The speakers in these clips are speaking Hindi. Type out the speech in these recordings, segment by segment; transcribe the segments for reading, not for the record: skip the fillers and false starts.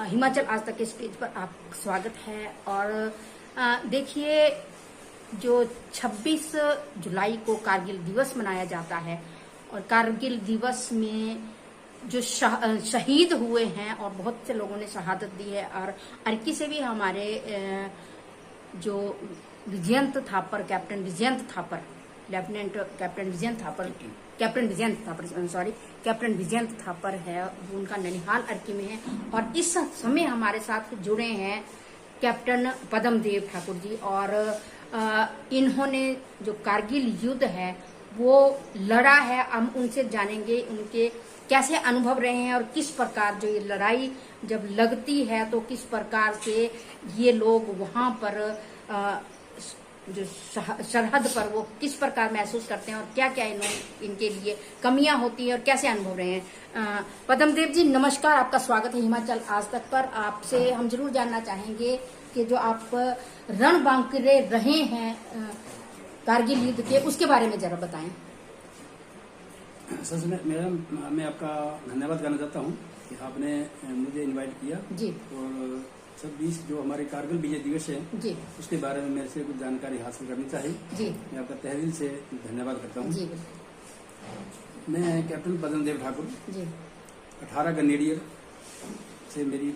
हिमाचल आज तक के स्टेज पर आप स्वागत है। और देखिए, जो 26 जुलाई को कारगिल दिवस मनाया जाता है और कारगिल दिवस में जो शहीद हुए हैं और बहुत से लोगों ने शहादत दी है। और अर्की से भी हमारे जो Vijayant Thapar, captain Vijayant Thapar, lieutenant captain Vijayant Thapar, captain Vijayant Thapar है, उनका ननिहाल अर्की में है। और इस समय हमारे साथ जुड़े हैं कैप्टन पद्मदेव ठाकुर जी। और इन्होंने जो कारगिल युद्ध है वो लड़ा है। हम उनसे जानेंगे उनके कैसे अनुभव रहे हैं और किस प्रकार जो ये लड़ाई जब लगती है तो किस प्रकार से ये लोग वहां पर जो सरहद पर वो किस प्रकार महसूस करते हैं और क्या क्या इनके लिए कमियां होती हैं और कैसे अनुभव रहे हैं। पद्मदेव जी नमस्कार, आपका स्वागत है हिमाचल आज तक पर। आपसे हम जरूर जानना चाहेंगे कि जो आप रणबांकुरे रहे हैं कारगिल युद्ध के, उसके बारे में जरा बताएं। सच में मैडम, मैं आपका धन्यवाद करना चाहता हूँ कि आपने मुझे इनवाइट किया जी। और 26 जो हमारे कारगिल विजय दिवस है जी, उसके बारे में मेरे से कुछ जानकारी हासिल करनी चाहिए जी। मैं आपका तहे दिल से धन्यवाद करता हूँ। जी, मैं कैप्टन पद्मदेव ठाकुर जी, 18 गनेडियर से मेरी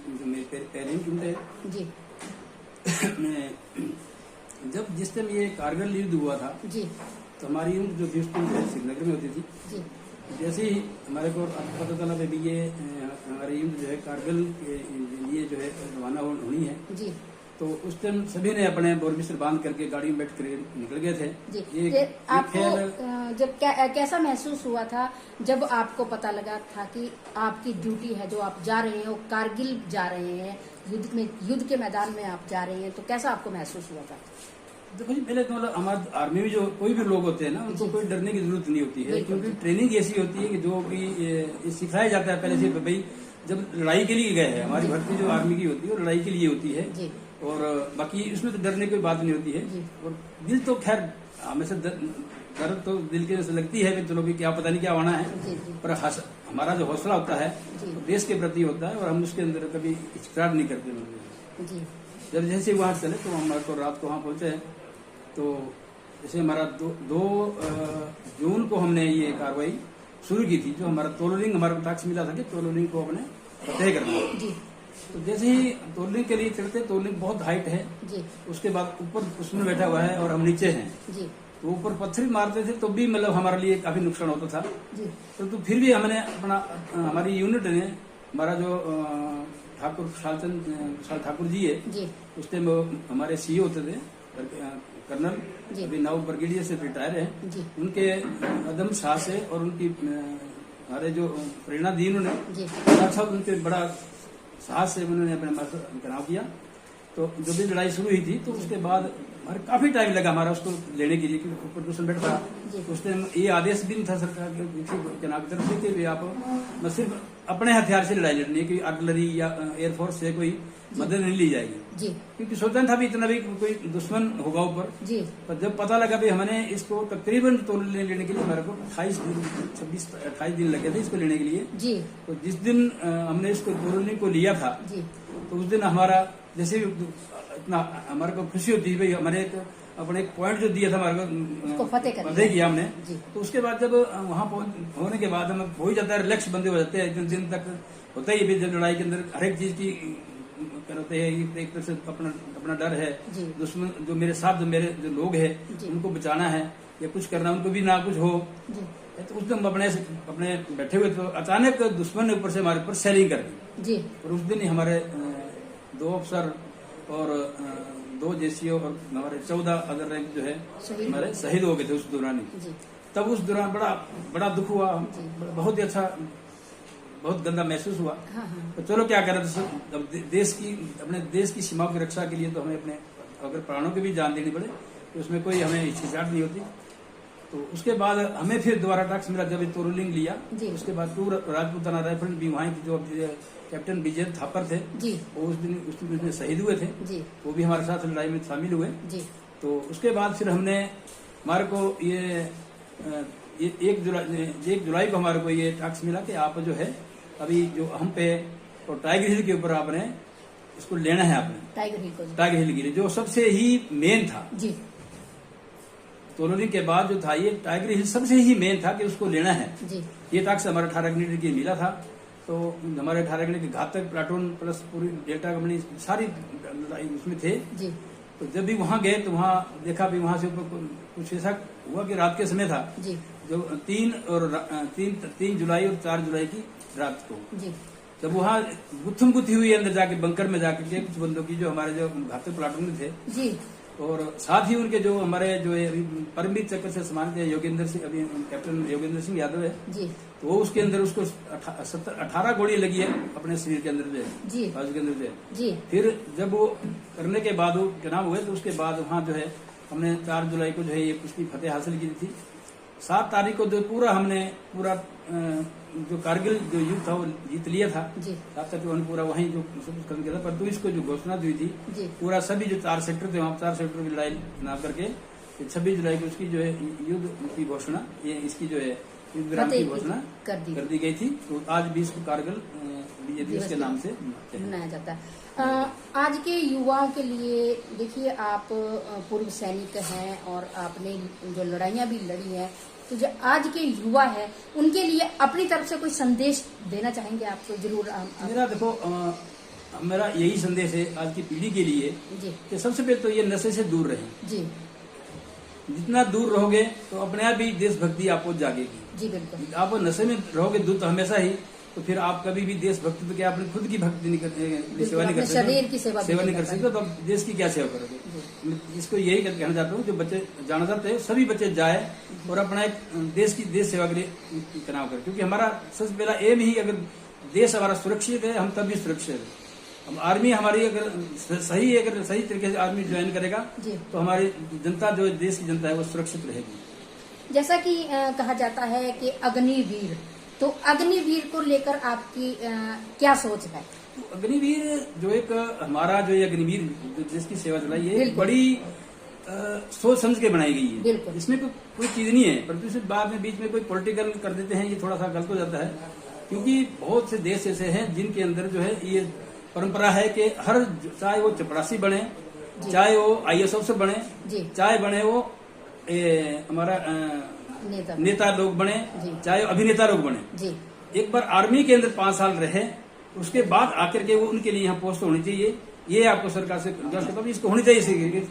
पहली टीम है जी। मैं जब जिस टाइम ये कारगिल युद्ध हुआ था जी, तो हमारी उम्र जो थी उस टाइम श्रीनगर में होती थी। जी, जैसे ही हमारे को पता चला कि ये हमारी युद्ध जो है कारगिल के लिए जो है रवाना होनी है, जी। तो उस टाइम सभी ने अपने बोरबिस्तर बांध करके गाड़ी में बैठ कर निकल गए थे। जी। आपको जब कैसा महसूस हुआ था जब आपको पता लगा था कि आपकी ड्यूटी है, जो आप जा रहे हैं वो कारगिल जा रहे हैं, युद्ध के मैदान में आप जा रहे हैं, तो कैसा आपको महसूस हुआ था? देखो जी, पहले तो मतलब हमारे आर्मी में जो कोई भी लोग होते हैं ना, उनको कोई डरने की जरूरत नहीं होती है, क्योंकि ट्रेनिंग ऐसी होती है कि जो भी सिखाया जाता है पहले से भाई जब लड़ाई के लिए गए हैं। हमारी भर्ती जो आर्मी की होती है वो लड़ाई के लिए होती है जी। और बाकी इसमें तो डरने की बात नहीं होती है। और दिल तो खैर हमेशा दर्द तो दिल के जैसे लगती है कि चलो भी क्या पता नहीं क्या होना है, पर हमारा जो हौसला होता है वो देश के प्रति होता है और हम उसके अंदर कभी हिचकिचाहट नहीं करते। जब जैसे वहां चले तो हम तो रात को वहां पहुंचे, तो जैसे हमारा 2 जून को हमने ये कार्रवाई शुरू की थी। जो हमारा तोलोलिंग हमारा टास्क मिला था कि तोलोलिंग को अपने फतेह करना। तो जैसे ही तोलोलिंग के लिए चढ़ते, तोलोलिंग बहुत हाइट है जी। उसके बाद ऊपर उसमें बैठा हुआ है और हम नीचे हैं जी। तो ऊपर पत्थर मारते थे तो भी मतलब हमारे लिए काफी नुकसान होता था जी। तो फिर भी हमने अपना हमारी यूनिट ने हमारा जो ठाकुर शाल ठाकुर जी है जी। उस टाइम हमारे सीए होते थे, कर्नल, अभी नाउ ब्रिगेडियर से रिटायर है। उनके अदम साहस है और उनकी हमारे जो प्रेरणा दी उन्होंने, साहब उनके बड़ा साहस से उन्होंने अपने चुनाव किया। तो जब भी लड़ाई शुरू हुई थी तो उसके बाद हमारे काफी टाइम लगा हमारा उसको लेने के लिए, क्योंकि ऊपर दूसरा बैठ था। उस टाइम ये आदेश भी नहीं था सरकार के तरफ से कि आप सिर्फ अपने हथियार से लड़ाई लड़नी है, कि आर्टिलरी या एयरफोर्स से कोई मदद नहीं ली जाएगी जी। क्योंकि सोचा था भी इतना भी कोई दुश्मन होगा ऊपर जी। पर जब पता लगा भी हमने इसको तकरीबन तोड़ लेने के लिए हमारे को 28 दिन लगे थे इसको लेने के लिए जी। तो जिस दिन हमने इसको तोड़ने को लिया था जी, तो उस दिन हमारा जैसे इतना हमारे को खुशी होती है भाई हमारे अपने एक पॉइंट जो दिया था हमारे को फतेह किया हमने। तो उसके बाद जब वहां होने के बाद हम हो ही जाता है, रिलैक्स बंदे हो जाते हैं। दिन तक होता ही है जब लड़ाई के अंदर हर एक चीज की करते हैं, एक तरह से अपना डर है, दुश्मन जो मेरे साथ जो मेरे जो लोग हैं उनको बचाना है या कुछ करना, उनको भी ना कुछ हो। तो उस दिन अपने बैठे हुए तो अचानक दुश्मन ने ऊपर से हमारे ऊपर सेलिंग कर दी और उस दिन ही हमारे 2 अफसर और 2 जेसीओ और हमारे 14 अदर रैंक जो है हमारे शहीद हो गए थे उस दौरान ही। तब उस दौरान बड़ा दुख हुआ, बहुत ही अच्छा, बहुत गंदा महसूस हुआ। तो चलो क्या करें, तो अपने देश की सीमाओं की रक्षा के लिए तो हमें अपने अगर प्राणों की भी जान देनी पड़े तो उसमें कोई हमें हिचकिचाहट नहीं होती। तो उसके बाद हमें फिर दोबारा टास्क मिला जब तोलोलिंग लिया। उसके बाद 2 राजपूताना राइफल भी वहाँ जो कैप्टन विजय थापर थे वो उस दिन शहीद हुए थे, वो भी हमारे साथ लड़ाई में शामिल हुए। तो उसके बाद फिर हमने हमारे को ये 1 जुलाई को हमारे को ये टास्क मिला कि आप जो है अभी जो हम पे और टाइगर हिल के ऊपर आपने इसको लेना है, आपने टाइगर हिल गिरी जो सबसे ही मेन था जी। तोलोलिंग के बाद जो था ये टाइगर हिल सबसे ही मेन था कि उसको लेना है जी। ये तक से हमारा 18 ग्रेनेड की मिला था। तो हमारे 18 ग्रेनेड के घातक प्लाटून प्लस पूरी डेल्टा कंपनी सारी उसमें थे जी। तो जब भी वहां गए तो वहां देखा भी वहां से ऊपर कुछ ऐसा हुआ कि रात के समय था जी। जो 3 जुलाई और 4 जुलाई की रात को जी। जब वहाँ गुत्थम गुत्थी हुई अंदर जाके बंकर में जाके के कुछ बंदों की जो हमारे जो घातक प्लाटून में थे जी। और साथ ही उनके जो हमारे जो परमवीर चक्र से सम्मानित है योगेंद्र सिंह, अभी कैप्टन योगेंद्र सिंह यादव है जी। तो वो उसके अंदर उसको 18 गोली लगी है अपने शरीर के अंदर जो जी। बाजू के अंदर जो जी। फिर जब वो करने के बाद वो चुनाव हुए तो उसके बाद वहाँ जो है हमने 4 जुलाई को जो है ये उसकी फतेह हासिल की थी। 7 तारीख को जो पूरा जो कारगिल जो युद्ध था वो जीत लिया था। 7 तारीख को पूरा वहीं जो सब खत्म किया था, परंतु इसको जो घोषणा दी थी पूरा सभी जो 4 सेक्टर थे वहाँ 4 सेक्टर की लड़ाई चुनाव करके 26 जुलाई को उसकी जो है युद्ध की घोषणा ये इसकी जो है युद्ध विराम की घोषणा कर दी गई थी। तो आज भी इसको कारगिल विजय दिवस के नाम से मनाया जाता है। आज के युवाओं के लिए देखिए आप पूर्व सैनिक हैं और आपने जो लड़ाइयाँ भी लड़ी हैं तो जो आज के युवा है उनके लिए अपनी तरफ से कोई संदेश देना चाहेंगे आप तो जरूर। मेरा देखो मेरा यही संदेश है आज की पीढ़ी के लिए कि सबसे पहले तो ये नशे से दूर रहें जी। जितना दूर रहोगे तो अपने आप ही देशभक्ति आपको जागेगी जी। बिल्कुल आप नशे में रहोगे दूर तो हमेशा ही तो फिर आप कभी भी देशभक्ति तो क्या अपनी खुद की भक्ति नहीं करते सेवा नहीं कर सकते, शरीर की सेवा नहीं कर सकते तो आप देश की क्या सेवा करोगे। इसको यही कहना चाहता हूँ जो बच्चे जाना चाहते हैं सभी बच्चे जाए और अपना एक देश सेवा के लिए चुनाव करें क्योंकि हमारा सबसे पहला एम ही अगर देश हमारा सुरक्षित है हम तब भी सुरक्षित है। हम आर्मी हमारी अगर सही तरीके से आर्मी ज्वाइन करेगा तो हमारी जनता जो देश की जनता है वो सुरक्षित रहेगी। जैसा कि कहा जाता है कि अग्निवीर तो अग्निवीर को लेकर आपकी क्या सोच है। अग्निवीर जो एक हमारा जो ये अग्निवीर देश की सेवा चलाई है बड़ी सोच समझ के बनाई गई है। इसमें कोई चीज नहीं है परंतु इसे बाद में बीच में कोई पॉलिटिकल कर देते हैं ये थोड़ा सा गलत हो जाता है क्योंकि बहुत से देश ऐसे हैं जिनके अंदर जो है ये परंपरा है कि हर चाहे वो चपरासी बने चाहे वो IAS अफसर बने चाहे बने वो हमारा नेता लोग बने चाहे अभिनेता लोग बने एक बार आर्मी के अंदर 5 साल रहे उसके बाद आकर के वो उनके लिए यहाँ पोस्ट होनी चाहिए। ये आपको सरकार से इसको होनी चाहिए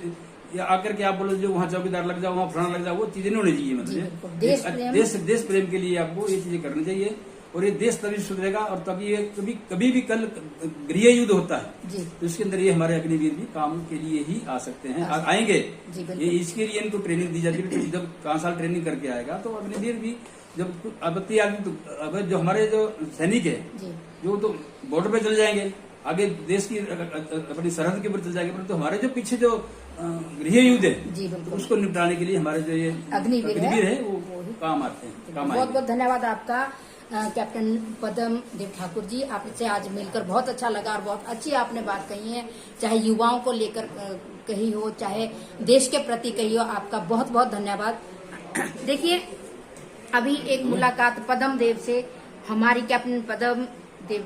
या आकर के आप बोलो जो वहाँ चौकीदार लग जाओ वहाँ फलाना लग जाओ वो चीजें नहीं होनी चाहिए। मतलब देश प्रेम के लिए आपको ये चीजें करनी चाहिए और ये देश तभी सुधरेगा और तभी ये कभी भी कल गृह युद्ध होता है तो इसके अंदर ये हमारे अग्निवीर भी काम के लिए ही आ सकते हैं आएंगे। ये इसके लिए इनको ट्रेनिंग दी जाती है जब 5 साल ट्रेनिंग करके आएगा तो अग्निवीर भी जब आपत्ति आएगी तो अब जो हमारे जो सैनिक है जो तो बॉर्डर पे चले जाएंगे आगे देश की अपनी सरहद के ऊपर चल जाएंगे परंतु हमारे जो पीछे जो गृह युद्ध है उसको निपटाने के लिए हमारे जो ये अग्निवीर है वो काम आते हैं। बहुत बहुत धन्यवाद आपका कैप्टन पदम देव ठाकुर जी। आपसे आज मिलकर बहुत अच्छा लगा और बहुत अच्छी आपने बात कही है चाहे युवाओं को लेकर कही हो चाहे देश के प्रति कही हो। आपका बहुत बहुत धन्यवाद। देखिए अभी एक मुलाकात पदम देव से हमारी कैप्टन पदम देव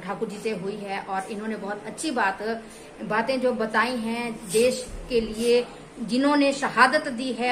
ठाकुर जी से हुई है और इन्होंने बहुत अच्छी बातें जो बताई हैं देश के लिए जिन्होंने शहादत दी है